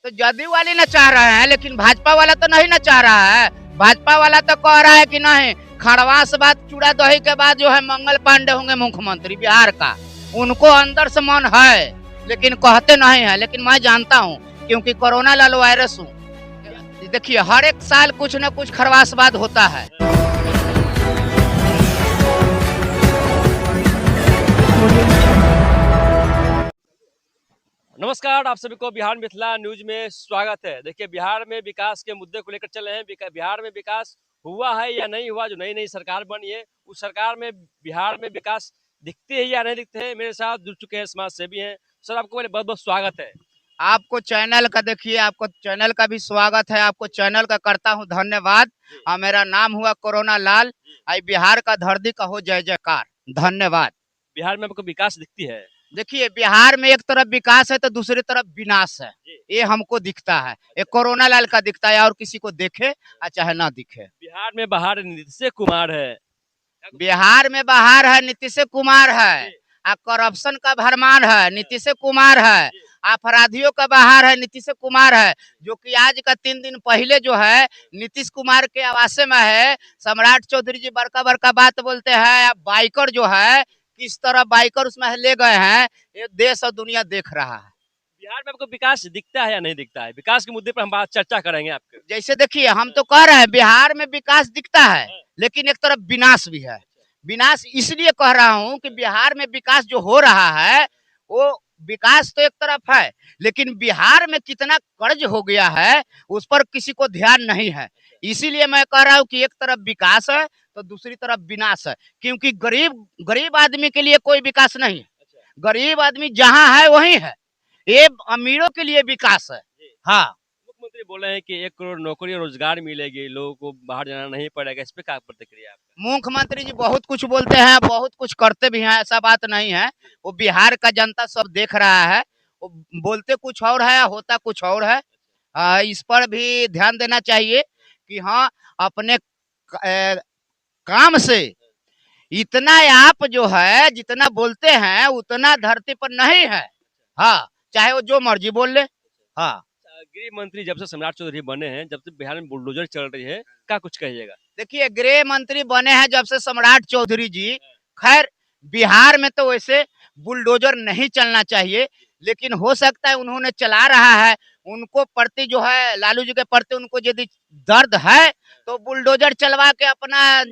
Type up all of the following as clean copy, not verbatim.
तो जदयू वाले ना चाह रहे हैं, लेकिन भाजपा वाला तो नहीं ना चाह रहा है। भाजपा वाला तो कह रहा है कि नहीं, खड़वास बात चूड़ा दही के बाद जो है मंगल पांडे होंगे मुख्यमंत्री बिहार का। उनको अंदर से मन है, लेकिन कहते नहीं है। लेकिन मैं जानता हूँ, क्योंकि कोरोना लाल वायरस हूँ। देखिए, हर एक साल कुछ न कुछ खरवासवाद होता है। नमस्कार, आप सभी को बिहार मिथिला न्यूज में स्वागत है। देखिए, बिहार में विकास के मुद्दे को लेकर चले हैं। बिहार में विकास हुआ है या नहीं हुआ, जो नई नई सरकार बनी है उस सरकार में बिहार में विकास दिखते है या नहीं दिखते हैं। मेरे साथ जुड़ चुके हैं समाज सेवी हैं। सर, आपको मेरे बहुत बहुत स्वागत है। आपको चैनल का देखिए, आपको चैनल का भी स्वागत है। आपको चैनल का करता हूँ धन्यवाद। मेरा नाम हुआ कोरोना लाल। आई बिहार का धरती का हो जय जयकार। धन्यवाद। बिहार में आपको विकास दिखती है? देखिए, बिहार में एक तरफ विकास है तो दूसरी तरफ विनाश है। ये हमको दिखता है, ये कोरोना लाल का दिखता है, और किसी को देखे चाहे ना दिखे। बिहार में बाहर नीतीश कुमार है। बिहार में बाहर है नीतीश कुमार है, करप्शन का भरमार है नीतीश कुमार है, अपराधियों का बाहर है नीतीश कुमार है। जो कि आज का 3 दिन पहले जो है नीतीश कुमार के आवास में है, सम्राट चौधरी जी बड़का बड़का बात बोलते हैं। बाइकर जो है किस तरह बाइकर उसमें ले गए हैं, ये देश और दुनिया देख रहा है। बिहार में आपको विकास दिखता है या नहीं दिखता है? विकास के मुद्दे पर हम बात चर्चा करेंगे आपके। जैसे देखिए, हम तो कह रहे हैं बिहार में विकास दिखता है, लेकिन एक तरफ विनाश भी है। विनाश इसलिए कह रहा हूँ कि बिहार में विकास जो हो रहा है, वो विकास तो एक तरफ है, लेकिन बिहार में कितना कर्ज हो गया है उस पर किसी को ध्यान नहीं है। इसीलिए मैं कह रहा हूँ कि एक तरफ विकास है तो दूसरी तरफ विनाश है। क्योंकि गरीब गरीब आदमी के लिए कोई विकास नहीं है। गरीब आदमी जहाँ है वही है। ये अमीरों के लिए विकास है। हाँ, मुख्यमंत्री बोले हैं कि 1 करोड़ नौकरी और रोजगार मिलेगी, लोगों को बाहर जाना नहीं पड़ेगा। इस पे क्या प्रतिक्रिया है आपका? मुख्यमंत्री जी बहुत कुछ बोलते हैं, बहुत कुछ करते भी हैं, ऐसा बात नहीं है। वो बिहार का जनता सब देख रहा है। वो बोलते कुछ और है, होता कुछ और है। इस पर भी ध्यान देना चाहिए कि हाँ, अपने काम से इतना आप जो है जितना बोलते हैं उतना धरती पर नहीं है। हाँ, चाहे वो जो मर्जी बोल ले। हाँ, गृह मंत्री जब से सम्राट चौधरी बने हैं, जब से बिहार में बुलडोजर चल रही है, क्या कुछ कहिएगा? देखिए, गृह मंत्री बने हैं जब से सम्राट चौधरी जी। खैर, बिहार में तो वैसे बुलडोजर नहीं चलना चाहिए, लेकिन हो सकता है उन्होंने चला रहा है। उनको प्रति जो है लालू जी के प्रति उनको यदि दर्द है तो बुलडोजर चलवा के अपना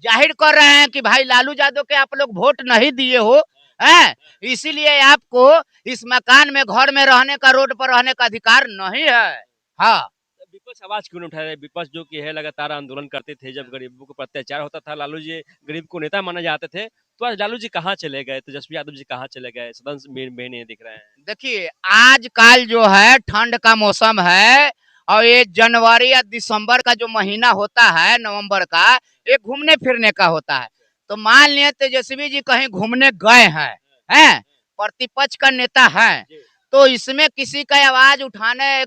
जाहिर कर रहे हैं कि भाई लालू यादव के आप लोग वोट नहीं दिए हो, हैं, इसीलिए आपको इस मकान में घर में रहने का, रोड पर रहने का अधिकार नहीं है। हाँ, विपक्ष आवाज क्यों नहीं उठा रहे? विपक्ष जो कि है लगातार आंदोलन करते थे, जब गरीबों को अत्याचार होता था, लालू जी गरीब को नेता माने जाते थे, तो आज लालू जी कहाँ चले गए? तेजस्वी यादव जी कहाँ चले गए? सदन में नहीं दिख रहे हैं। देखिए, आजकल जो है ठंड का मौसम है, और ये जनवरी या दिसंबर का जो महीना होता है, नवंबर का, ये घूमने फिरने का होता है। तो मान लिए तेजस्वी जी कहीं घूमने गए हैं, प्रतिपक्ष का नेता है, तो इसमें किसी का आवाज उठाने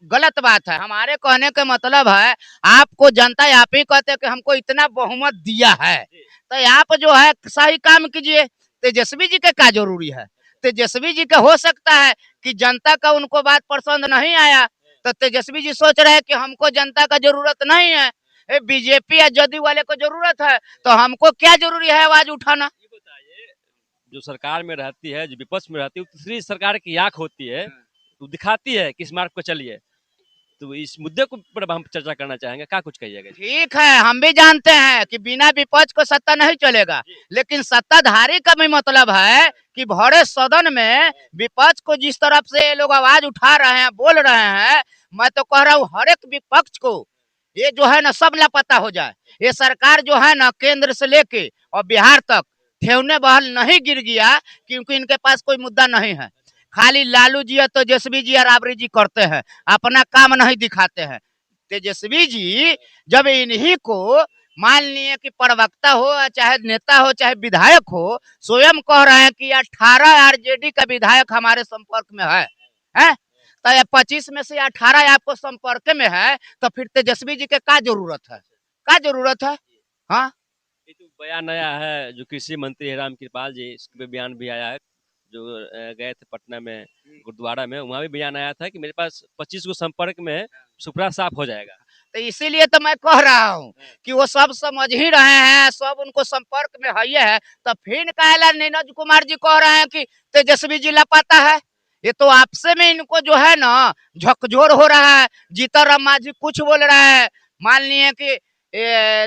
गलत बात है। हमारे कहने का मतलब है, आपको जनता आप ही कहते हैं कि हमको इतना बहुमत दिया है, तो आप जो है सही काम कीजिए। तेजस्वी जी के क्या जरूरी है? तेजस्वी जी का हो सकता है कि जनता का उनको बात पसंद नहीं आया, तो तेजस्वी जी सोच रहे हैं कि हमको जनता का जरूरत नहीं है, बीजेपी या जदयू वाले को जरूरत है, तो हमको क्या जरूरी है आवाज उठाना। ये बताइए, जो सरकार में रहती है, जो विपक्ष में रहती है, वो तीसरी सरकार की आंख होती है, तो दिखाती है किस मार्ग पर चलिए। तो इस मुद्दे को पर हम चर्चा करना चाहेंगे, क्या कुछ कहिएगा? ठीक है, हम भी जानते हैं कि बिना विपक्ष को सत्ता नहीं चलेगा, लेकिन सत्ताधारी का भी मतलब है कि भरे सदन में विपक्ष को जिस तरफ से ये लोग आवाज उठा रहे हैं, बोल रहे हैं, मैं तो कह रहा हूँ हर एक विपक्ष को ये जो है ना सब लापता हो जाए। ये सरकार जो है ना केंद्र से लेके और बिहार तक ठेवने बहल नहीं गिर गया, क्योंकि इनके पास कोई मुद्दा नहीं है। खाली लालू जी और तेजस्वी जी और राबड़ी जी करते हैं, अपना काम नहीं दिखाते हैं। तेजस्वी जी जब इन्हीं को मान लिए कि प्रवक्ता हो, चाहे नेता हो, चाहे विधायक हो, स्वयं कह रहे हैं कि 18 आरजेडी का विधायक हमारे संपर्क में है? तो 25 में से 18 आपको संपर्क में है, तो फिर तेजस्वी जी के क्या जरूरत है? क्या जरूरत है? हाँ, ये तो बयान आया है, जो कृषि मंत्री है राम कृपाल जी, इस पे बयान भी आया है, जो गए थे पटना में गुरुद्वारा में, वहाँ भी बयान आया था कि मेरे पास 25 को संपर्क में है, सुपड़ा साफ हो जाएगा। तो इसीलिए तो मैं कह रहा हूँ कि वो सब समझ ही रहे हैं, सब उनको संपर्क में है तो फिर काहेला नीरज कुमार जी कह रहे हैं कि तेजस्वी जी लापता है। ये तो आपसे में इनको जो है ना झकझोर हो रहा है। जीतन मांझी कुछ बोल रहा है, मान लिए कि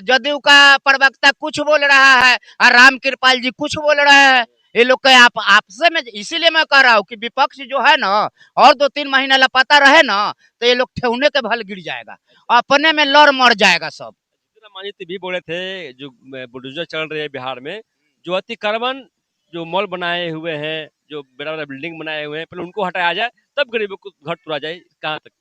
जदयू का प्रवक्ता कुछ बोल रहा है और राम कृपाल जी कुछ बोल रहे हैं। ये लोग के आपसे में, इसीलिए मैं कह रहा हूँ कि विपक्ष जो है ना और 2-3 महीना लापता रहे ना तो ये लोग ठेवने के भल गिर जाएगा, अपने में लड़ मर जाएगा सब। जीतन मांझी भी बोले थे जो बुलडोजर चल रही है बिहार में, जो अतिक्रमण जो मॉल बनाए हुए हैं, जो बड़ा बड़ा बिल्डिंग बनाए हुए हैं, पहले उनको हटाया जाए तब गरीबों को घर तुरा जाए। कहाँ तक?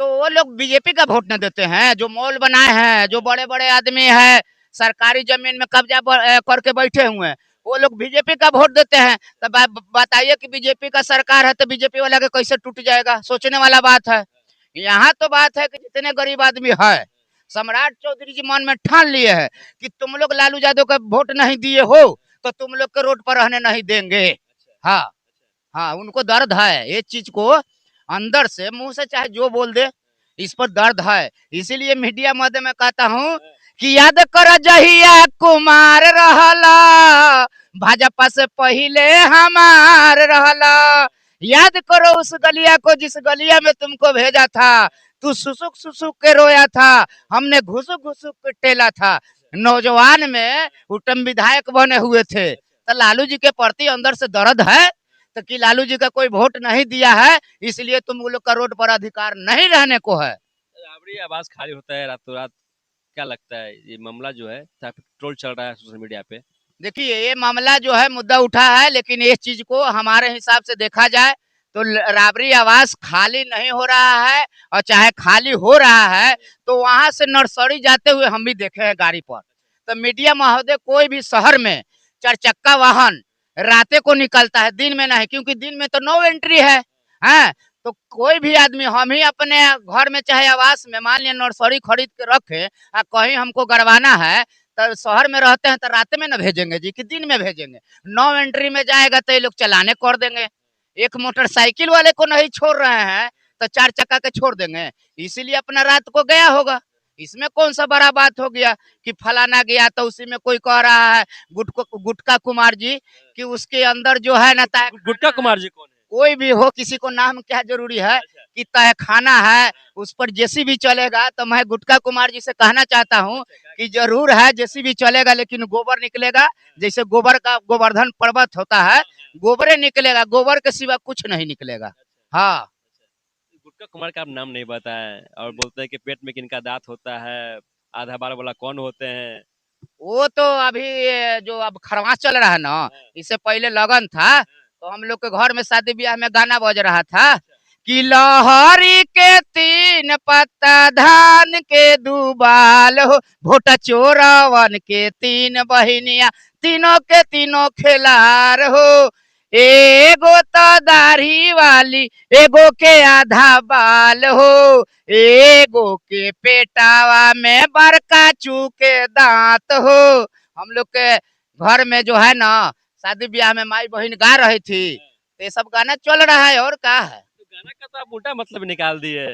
तो वो लोग बीजेपी का वोट न देते हैं, जो मॉल बनाए हैं, जो बड़े बड़े आदमी है सरकारी जमीन में कब्जा करके बैठे हुए हैं, वो लोग बीजेपी का वोट देते हैं। तो बताइए कि बीजेपी का सरकार है तो बीजेपी वाला के कैसे टूट जाएगा, सोचने वाला बात है। यहाँ तो बात है कि जितने गरीब आदमी है, सम्राट चौधरी जी मन में ठान लिए है कि तुम लोग लालू यादव का वोट नहीं दिए हो तो तुम लोग के रोड पर रहने नहीं देंगे। हाँ हाँ, उनको दर्द है ये चीज को, अंदर से मुंह से चाहे जो बोल दे, इस पर दर्द है। इसीलिए मीडिया मध्य में कहता हूँ कि याद कर जहिया कुमार रहला, भाजपा से पहले हमार रहला। याद करो उस गलिया को जिस गलिया में तुमको भेजा था, तू सुसुक सुसुक के रोया था, हमने घुसुक घुसुक के टेला था। नौजवान में उत्तम विधायक बने हुए थे, तो लालू जी के प्रति अंदर से दर्द है तो कि लालू जी का कोई वोट नहीं दिया है इसलिए तुम लोग का रोड पर अधिकार नहीं रहने को है। राबड़ी आवाज खाली होता है रातों रात, क्या लगता है ये मामला जो है ट्रोल चल रहा है सोशल मीडिया पे? देखिए ये मामला जो है मुद्दा उठा है, लेकिन इस चीज को हमारे हिसाब से देखा जाए तो राबड़ी आवास खाली नहीं हो रहा है, और चाहे खाली हो रहा है तो वहां से नर्सरी जाते हुए हम भी देखे हैं गाड़ी पर। तो मीडिया महोदय कोई भी शहर में 4 चक्का वाहन राते को निकलता है, दिन में नहीं, क्योंकि दिन में तो नो एंट्री है। तो कोई भी आदमी, हम ही अपने घर में चाहे आवास में मान लिया नर्सरी खरीद के रखे और कहीं हमको गड़वाना है तो शहर में रहते हैं तो रात में न भेजेंगे जी कि दिन में भेजेंगे? नो एंट्री में जाएगा तो ये लोग चलाने कर देंगे। एक मोटरसाइकिल वाले को नहीं छोड़ रहे हैं तो 4 चक्का के छोड़ देंगे, इसीलिए अपना रात को गया होगा। इसमें कौन सा बड़ा बात हो गया कि फलाना गया तो उसी में कोई कह रहा है गुटका कुमार जी कि उसके अंदर जो है ना गुटका कुमार जी कौन है? कोई भी हो, किसी को नाम क्या जरूरी है कि तहखाना है उस पर जेसीबी चलेगा। तो मैं गुटका कुमार जी से कहना चाहता हूँ कि जरूर है जेसीबी चलेगा लेकिन गोबर निकलेगा, जैसे गोबर का गोवर्धन पर्वत होता है, गोबरे निकलेगा, गोबर के सिवा कुछ नहीं निकलेगा। हाँ, गुटका कुमार का आप नाम नहीं बताया और बोलते हैं कि पेट में किनका दांत होता है, आधा बार वाला कौन होते हैं? वो तो अभी जो अब खरवास चल रहा है ना, इससे पहले लगन था तो हम लोग के घर में शादी ब्याह में गाना बज रहा था कि लहरी के 3 पत्ता धान के दुबाल हो, भोटा चोरवन के 3 बहिनिया, तीनों के तीनों खेलार हो। एगो तो दाढ़ी वाली, एगो के आधा बाल हो, एगो के पेटावा में बड़का चूके दांत हो। हम लोग के घर में जो है ना शादी ब्याह में माई बहन गा रही थी, ये सब गाना चल रहा है और क्या है। तो गाना का तो आप उल्टा मतलब निकाल दिए।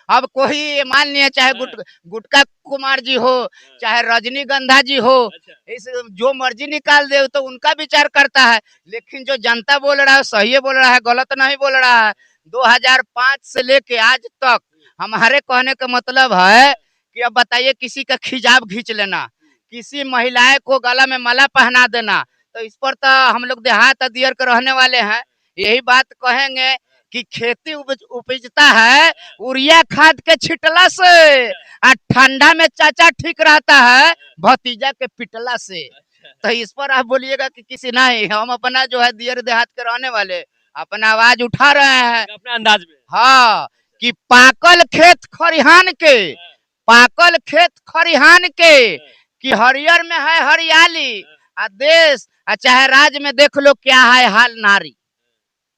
अब कोई मान लिया चाहे गुटका कुमार जी हो चाहे रजनीगंधा जी हो, इस जो मर्जी निकाल दे तो उनका विचार करता है, लेकिन जो जनता बोल रहा है सही बोल रहा है, गलत नहीं बोल रहा है। 2005 से लेके आज तक हमारे कहने का मतलब है कि अब बताइए किसी का खिजाब खींच लेना, किसी महिलाएं को गला में माला पहना देना, तो इस पर तो हम लोग देहात दियर के रहने वाले हैं, यही बात कहेंगे कि खेती उपजता है यूरिया खाद के छिटला से, और ठंडा में चाचा ठीक रहता है भतीजा के पिटला से। तो इस पर आप बोलिएगा कि किसी नहीं, हम अपना जो है दियर देहात के रहने वाले अपना आवाज उठा रहे हैं अपने अंदाज में। हाँ, कि पाकल खेत खरिहान के, पाकल खेत खरिहान के, कि हरियर में है हरियाली, आ देश चाहे राज्य में देख लो क्या है हाल नारी,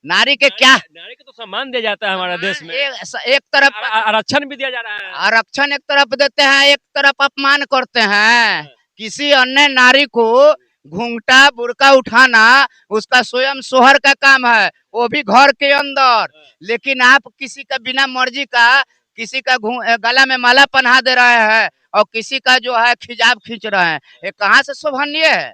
नारी के क्या, नारी को तो सम्मान दिया जाता है हमारे देश में, एक तरफ आरक्षण भी दिया जा रहा है। आरक्षण एक तरफ देते हैं, एक तरफ अपमान करते हैं। किसी अन्य नारी को घूंघटा बुर्का उठाना उसका स्वयं शोहर का काम है, वो भी घर के अंदर। लेकिन आप किसी का बिना मर्जी का किसी का गला में माला पहना दे रहे हैं और किसी का जो है खिजाब खींच रहे हैं, ये कहाँ से शोभनीय है?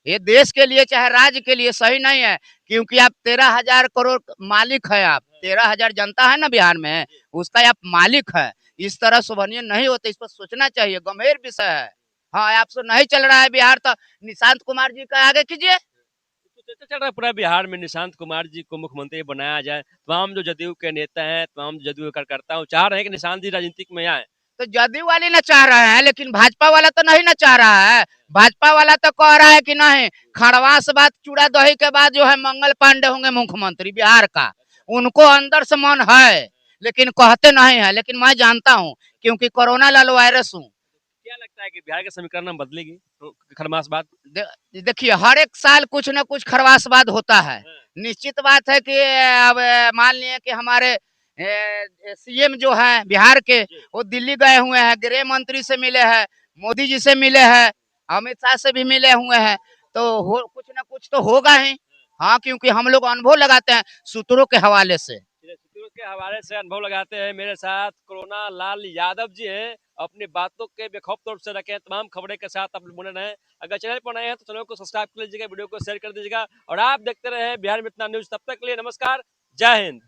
ये देश के लिए चाहे राज्य के लिए सही नहीं है, क्योंकि आप 13,000 करोड़ मालिक है। आप 13,000 जनता है ना बिहार में, उसका आप मालिक है। इस तरह शोभनीय नहीं होते, इस पर सोचना चाहिए, गंभीर विषय है। हाँ, आपसे नहीं चल रहा है बिहार तो निशांत कुमार जी का आगे कीजिए। तो चर्चा चल रहा है पूरा बिहार में निशांत कुमार जी को मुख्यमंत्री बनाया जाए। तमाम जो जदयू के नेता हैं, तमाम जदयू के कार्यकर्ता वो चाह रहे हैं कि निशांत जी राजनीतिक में आए। तो जदयू वाले ना चाह रहे हैं, लेकिन भाजपा वाला तो नहीं ना चाह रहा है। भाजपा वाला तो कह रहा है कि नहीं, खड़वास बात चूड़ा दही के बाद जो है मंगल पांडे होंगे मुख्यमंत्री बिहार का। उनको अंदर से मन है, लेकिन कहते नहीं है। लेकिन मैं जानता हूँ, क्योंकि कोरोना लाल वायरस हूँ। क्या लगता है कि बिहार का समीकरण अब बदलेगी तो खरमास बात? देखिए, हर एक साल कुछ न कुछ खरवासवाद होता है। निश्चित बात है कि अब मान लिए कि हमारे सीएम जो है बिहार के, वो दिल्ली गए हुए हैं, गृह मंत्री से मिले हैं, मोदी जी से मिले हैं, अमित शाह से भी मिले हुए हैं। तो कुछ न कुछ तो होगा ही। हाँ, क्योंकि हम लोग अनुभव लगाते हैं सूत्रों के हवाले से। सूत्रों के हवाले से अनुभव लगाते हैं। मेरे साथ कोरोना लाल यादव जी हैं। अपनी बातों के बेखौफ तौर से रखें, तमाम खबरें के साथ आप बने रहें। अगर चैनल पर नए हैं तो चैनल को सब्सक्राइब कर लीजिएगा, वीडियो को शेयर कर दीजिएगा और आप देखते रहे बिहार में इतना न्यूज। तब तक के लिए नमस्कार, जय हिंद।